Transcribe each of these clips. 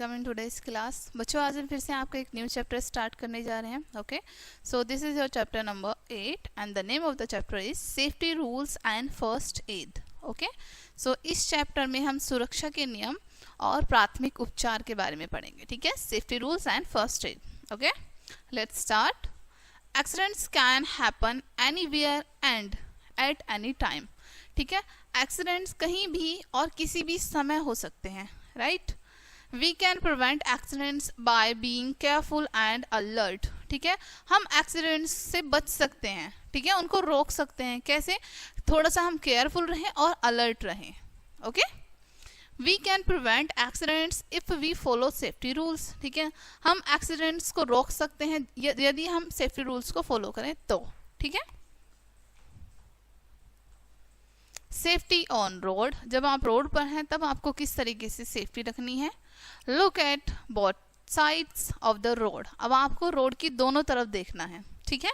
Welcome in today's class. बच्चों आज हम फिर से आपका एक न्यू चैप्टर स्टार्ट करने जा रहे हैं। Okay, so this is your chapter number 8 and the name of the chapter is safety rules and first aid. Okay, so इस चैप्टर में हम सुरक्षा के नियम और प्राथमिक उपचार के बारे में पढ़ेंगे। ठीक है, safety rules and first aid. Okay, let's start. Accidents can happen anywhere and at any time. ठीक है, एक्सीडेंट्स कहीं भी और किसी भी समय हो सकते हैं। Right, we can prevent accidents by being careful and alert. ठीक है, हम एक्सीडेंट्स से बच सकते हैं। ठीक है, उनको रोक सकते हैं। कैसे? थोड़ा सा हम केयरफुल रहें और अलर्ट रहें। Okay, we can prevent accidents if we follow safety rules. ठीक है, हम एक्सीडेंट्स को रोक सकते हैं यदि हम सेफ्टी रूल्स को फॉलो करें तो। ठीक है, सेफ्टी ऑन रोड, जब आप रोड पर हैं तब आपको किस तरीके से सेफ्टी रखनी है। Look at both sides of the road, अब आपको रोड की दोनों तरफ देखना है। ठीक है,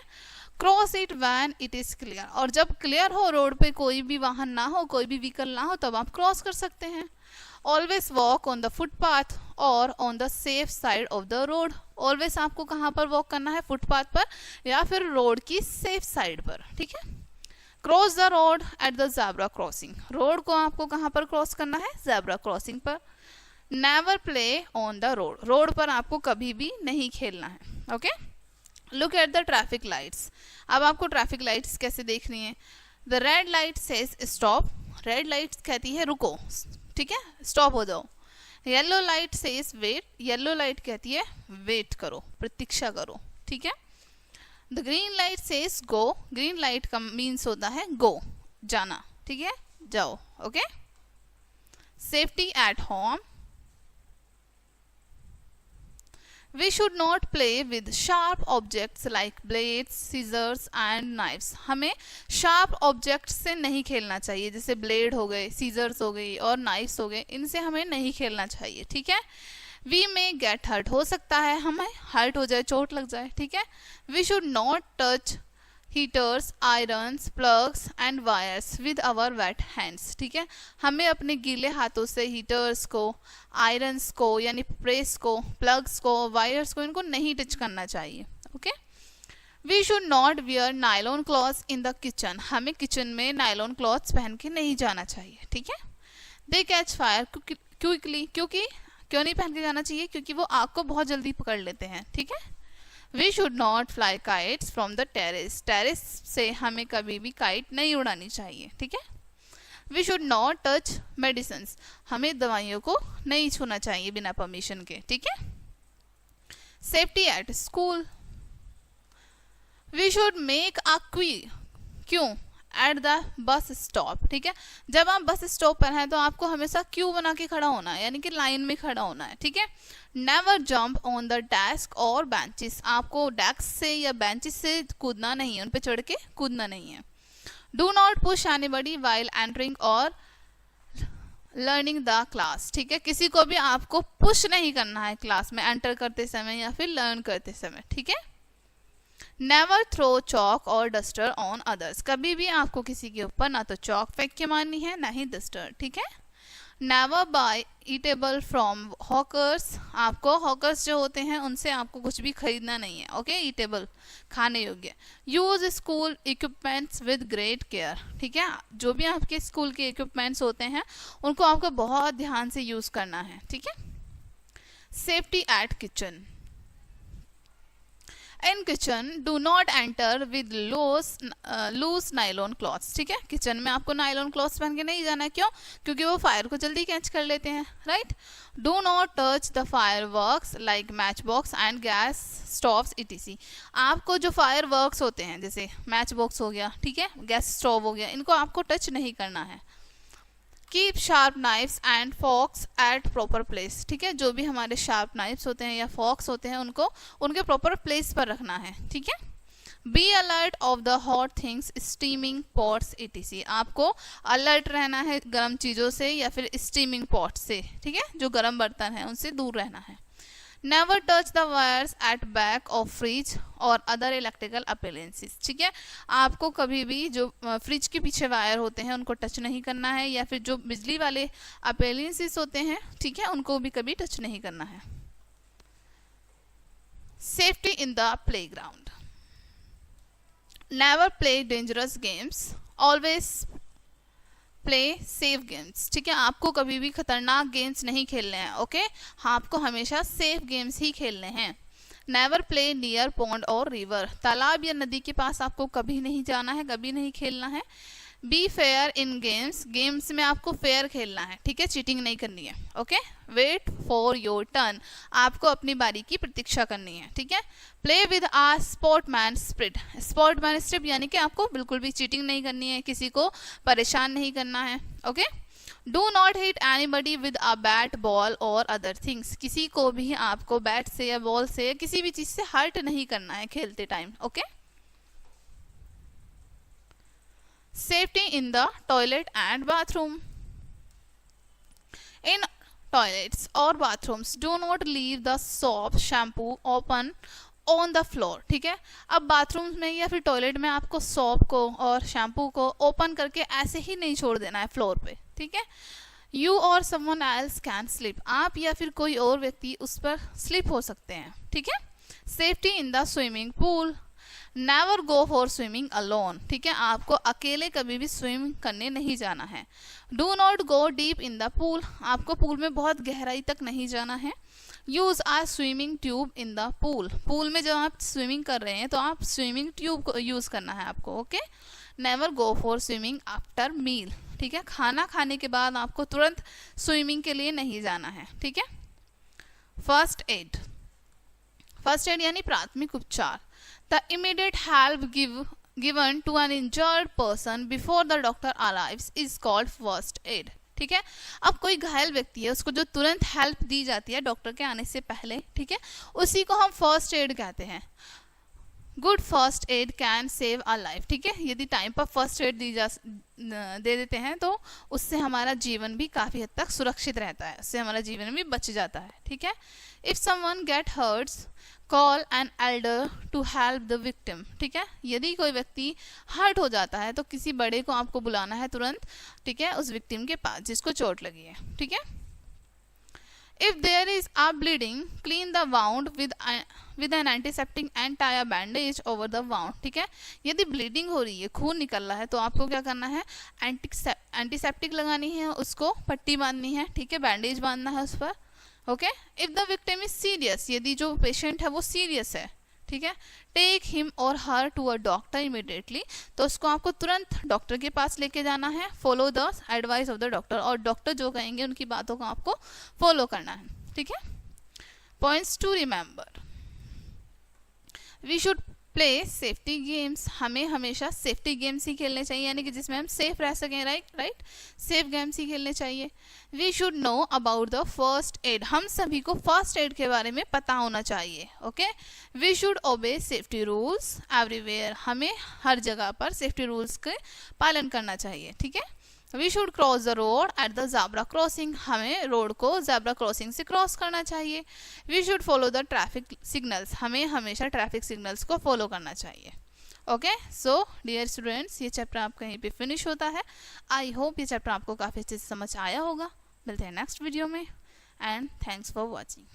cross it when it is clear, और जब क्लियर हो, रोड पे कोई भी वाहन ना हो, कोई भी व्हीकल ना हो, तब आप क्रॉस कर सकते हैं। Always walk on the footpath और on the safe side of the road. Always आपको कहाँ पर वॉक करना है? फुटपाथ पर या फिर रोड की सेफ साइड पर। ठीक है, cross the road at the zebra crossing, road को आपको कहाँ पर क्रॉस करना है? ज़ेब्रा क्रॉसिंग पर। Never play on the road, road पर आपको कभी भी नहीं खेलना है। Okay, look at the traffic lights, अब आपको ट्रैफिक लाइट्स कैसे देखनी है? The red light says stop, red light कहती है रुको। ठीक है, स्टॉप हो जाओ। Yellow light says wait, yellow light कहती है वेट करो, प्रतीक्षा करो। ठीक है, the green light says go, green light का मीन्स होता है गो, जाना। ठीक है, जाओ। Okay, safety at home, we should not play with sharp objects like blades, scissors and knives, हमें शार्प ऑब्जेक्ट्स से नहीं खेलना चाहिए, जैसे ब्लेड हो गए, सीजर्स हो गई और नाइफ्स हो गए, इनसे हमें नहीं खेलना चाहिए। ठीक है, वी में गेट हर्ट, हो सकता है हमें हर्ट हो जाए, चोट लग जाए। ठीक है, we should not touch heaters, irons, plugs and wires with our wet hands. ठीक है, हमें अपने गीले हाथों से हीटर्स को, आयरन्स को यानी प्रेस को, प्लग्स को, वायर्स को, इनको नहीं टच करना चाहिए। Okay, we should not wear nylon clothes in the kitchen, हमें किचन में नायलॉन क्लॉथ्स पहन के नहीं जाना चाहिए। ठीक है, दे कैच फायर क्विकली, क्योंकि क्यों नहीं पहन के जाना चाहिए? क्योंकि वो आग को बहुत जल्दी पकड़ लेते हैं। ठीक है, we should not fly kites from the terrace, terrace से हमें कभी भी काइट नहीं उड़ानी चाहिए। ठीक है, we should not touch medicines, हमें दवाइयों को नहीं छूना चाहिए बिना परमिशन के। ठीक है, safety at school, we should make a queue at the bus stop. ठीक है, जब आप बस स्टॉप पर हैं तो आपको हमेशा क्यू बना के खड़ा होना है, यानी कि लाइन में खड़ा होना है। ठीक है, never jump on the desk और बेंचेस, आपको डेस्क से या बेंचेस से कूदना नहीं है, उन पे चढ़ के कूदना नहीं है। Do not push anybody while entering और लर्निंग द क्लास। ठीक है, किसी को भी आपको पुश नहीं करना है क्लास में एंटर करते समय या फिर लर्न करते समय। ठीक है, नेवर थ्रो चॉक और डस्टर ऑन अदर्स, कभी भी आपको किसी के ऊपर ना तो चॉक फेंक के मारनी है ना ही डस्टर। ठीक है, never buy eatable from hawkers, आपको हॉकर्स जो होते हैं उनसे आपको कुछ भी खरीदना नहीं है। ओके, ईटेबल खाने योग्य। Use school equipments with great care, ठीक है, जो भी आपके स्कूल के इक्विपमेंट्स होते हैं उनको आपको बहुत ध्यान से यूज करना है। ठीक है, safety at kitchen, in kitchen do not enter with loose nylon clothes. ठीक है, किचन में आपको नाइलॉन क्लॉथ्स पहन के नहीं जाना है। क्यों? क्योंकि वो फायर को जल्दी कैच कर लेते हैं। Right, do not touch the fire works like match box and gas stoves etc, आपको जो फायर वर्क्स होते हैं जैसे मैच बॉक्स हो गया, ठीक है, गैस स्टोव हो गया, इनको आपको टच नहीं करना है। Keep sharp knives and forks at proper place, ठीक है, जो भी हमारे शार्प नाइफ्स होते हैं या फॉक्स होते हैं उनको उनके प्रॉपर प्लेस पर रखना है। ठीक है, be alert of the hot things, steaming pots etc, आपको अलर्ट रहना है गर्म चीज़ों से या फिर स्टीमिंग पॉट से। ठीक है, जो गर्म बर्तन है उनसे दूर रहना है। Never touch the wires at back of fridge और अदर इलेक्ट्रिकल अप्लायंसेस, ठीक है। आपको कभी भी जो फ्रिज के पीछे वायर होते हैं उनको टच नहीं करना है, या फिर जो बिजली वाले अप्लायंसेस होते हैं, ठीक है, उनको भी कभी टच नहीं करना है। Safety in the playground, never play dangerous games, always play safe games, ठीक है। आपको कभी भी खतरनाक गेम्स नहीं खेलने हैं, ओके। हाँ, आपको हमेशा सेफ गेम्स ही खेलने हैं। नेवर प्ले नियर पॉन्ड और रिवर, तालाब या नदी के पास आपको कभी नहीं जाना है, कभी नहीं खेलना है। Be fair in games, games में आपको फेयर खेलना है, ठीक है, चीटिंग नहीं करनी है, okay. Wait for your turn, आपको अपनी बारी की प्रतीक्षा करनी है, ठीक है। Play with a sportsman spirit, sportsman spirit यानी कि आपको बिल्कुल भी चीटिंग नहीं करनी है, किसी को परेशान नहीं करना है, okay. Do not hit anybody with a bat ball और अदर थिंग्स, किसी को भी आपको बैट से या बॉल से या किसी भी चीज से हर्ट नहीं करना है खेलते time, okay. Safety in the toilet and bathroom, in toilets और bathrooms do not leave the soap shampoo open on the floor, ठीक है। अब बाथरूम में या फिर टॉयलेट में आपको सोप को और शैम्पू को ओपन करके ऐसे ही नहीं छोड़ देना है फ्लोर पे, ठीक है। यू और समवन एल्स कैन स्लिप, आप या फिर कोई और व्यक्ति उस पर स्लिप हो सकते हैं, ठीक है। Safety in the swimming pool, never go for swimming alone, ठीक है, आपको अकेले कभी भी स्विम करने नहीं जाना है। Do not go deep in the pool, आपको पूल में बहुत गहराई तक नहीं जाना है। Use a swimming tube in the pool, pool में जब आप स्विमिंग कर रहे हैं तो आप स्विमिंग ट्यूब को यूज करना है आपको, okay. Never go for swimming after meal, ठीक है, खाना खाने के बाद आपको तुरंत स्विमिंग के लिए नहीं जाना है, ठीक है। फर्स्ट एड, फर्स्ट एड यानी प्राथमिक उपचार, the immediate help given to an injured person before the doctor arrives is called first aid, ठीक है। अब कोई घायल व्यक्ति है, उसको जो तुरंत हेल्प दी जाती है डॉक्टर के आने से पहले, ठीक है, उसी को हम फर्स्ट एड कहते हैं। Good first aid can save a life, ठीक है, यदि टाइम पर फर्स्ट एड दे देते हैं तो उससे हमारा जीवन भी काफ़ी हद तक सुरक्षित रहता है, उससे हमारा जीवन भी बच जाता है, ठीक है। If someone get hurts call an elder to help the victim, ठीक है, यदि कोई व्यक्ति हर्ट हो जाता है तो किसी बड़े को आपको बुलाना है तुरंत, ठीक है, उस विक्टिम के पास जिसको चोट लगी है, ठीक है। If there is a bleeding clean the wound with an antiseptic and tie a bandage over the wound, ठीक है, यदि ब्लीडिंग हो रही है, खून निकल रहा है, तो आपको क्या करना है, एंटीसेप्टिक लगानी है, उसको पट्टी बांधनी है, ठीक है, बैंडेज बांधना है उस पर, okay. If the victim is serious, यदि जो पेशेंट है वो सीरियस है, ठीक है, take him or her to a doctor immediately, तो उसको आपको तुरंत डॉक्टर के पास लेके जाना है। Follow the advice of the doctor, और डॉक्टर जो कहेंगे उनकी बातों को आपको फॉलो करना है, ठीक है। Points to remember, we should play safety games, हमें हमेशा सेफ्टी गेम्स ही खेलने चाहिए, यानी कि जिसमें हम सेफ रह सकें, राइट, सेफ गेम्स ही खेलने चाहिए। We should know about the first aid, हम सभी को फर्स्ट एड के बारे में पता होना चाहिए, okay. We should obey safety rules everywhere, हमें हर जगह पर सेफ्टी रूल्स के पालन करना चाहिए, ठीक है। We should cross the road at the zebra crossing, हमें रोड को ज़ेब्रा क्रॉसिंग से क्रॉस करना चाहिए। We should follow the traffic signals, हमें हमेशा ट्रैफिक सिग्नल्स को फॉलो करना चाहिए, ओके। सो डियर स्टूडेंट्स, ये चैप्टर आपका यहीं पे फिनिश होता है। आई होप ये चैप्टर आपको काफ़ी अच्छे से समझ आया होगा। मिलते हैं नेक्स्ट वीडियो में, एंड थैंक्स फॉर वॉचिंग।